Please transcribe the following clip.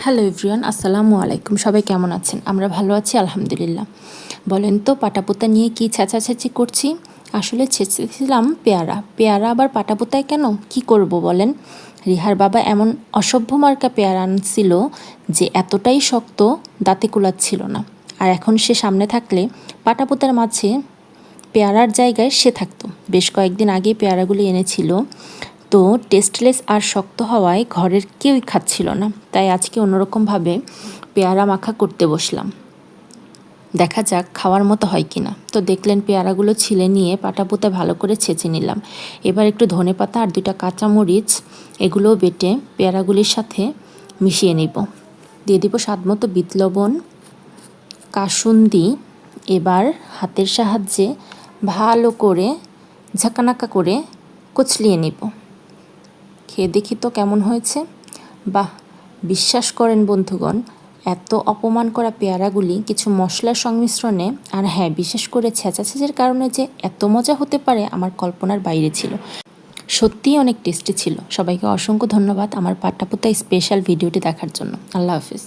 Hello everyone, আসসালামু আলাইকুম। সবাই কেমন আছেন? আমরা ভালো আছি আলহামদুলিল্লাহ। বলেন তো পাটাপোতা নিয়ে কি ছেঁচাছেঁচি করছি? আসলে ছেঁচেছিলাম পেয়ারা। পেয়ারা আবার পাটাপোতায় কেন? কি করব বলেন? রিহার বাবা এমন অসভ্য মার্কা পেয়ারা আনছিল যে এতটাই শক্ত দাঁতে কুলাচ্ছিল না। আর এখন সে সামনে থাকলে পাটাপোতার মাঝে পেয়ারার জায়গায় সে থাকতো। বেশ কয়েকদিন আগে পেয়ারাগুলি এনেছিল, তো টেস্টলেস আর শক্ত হওয়ায় ঘরের কেউই খাচ্ছিল না। তাই আজকে অন্যরকমভাবে পেয়ারা মাখা করতে বসলাম। দেখা যাক খাওয়ার মতো হয় কিনা। তো দেখলেন পেয়ারাগুলো ছিলে নিয়ে পাটাপোতা ভালো করে ছেঁচে নিলাম। এবার একটু ধনেপাতা আর 2টা কাঁচামরিচ এগুলোও বেটে পেয়ারাগুলির সাথে মিশিয়ে নিব। দিয়ে দিব স্বাদমতো বিট লবণ, কাসুন্দি। এবার হাতের সাহায্যে ভালো করে ঝাঁকানাকা করে কুচলিয়ে নিব। খেয়ে দেখি তো কেমন হয়েছে। বাহ, বিশ্বাস করেন বন্ধুগণ, এত অপমান করা পেয়ারাগুলি কিছু মশলার সংমিশ্রণে, আর হ্যাঁ, বিশেষ করে ছেঁচাছেঁচির কারণে যে এত মজা হতে পারে আমার কল্পনার বাইরে ছিল। সত্যিই অনেক টেস্টি ছিল। সবাইকে অসংখ্য ধন্যবাদ আমার পাটাপোতা স্পেশাল ভিডিওটি দেখার জন্য। আল্লাহ হাফিজ।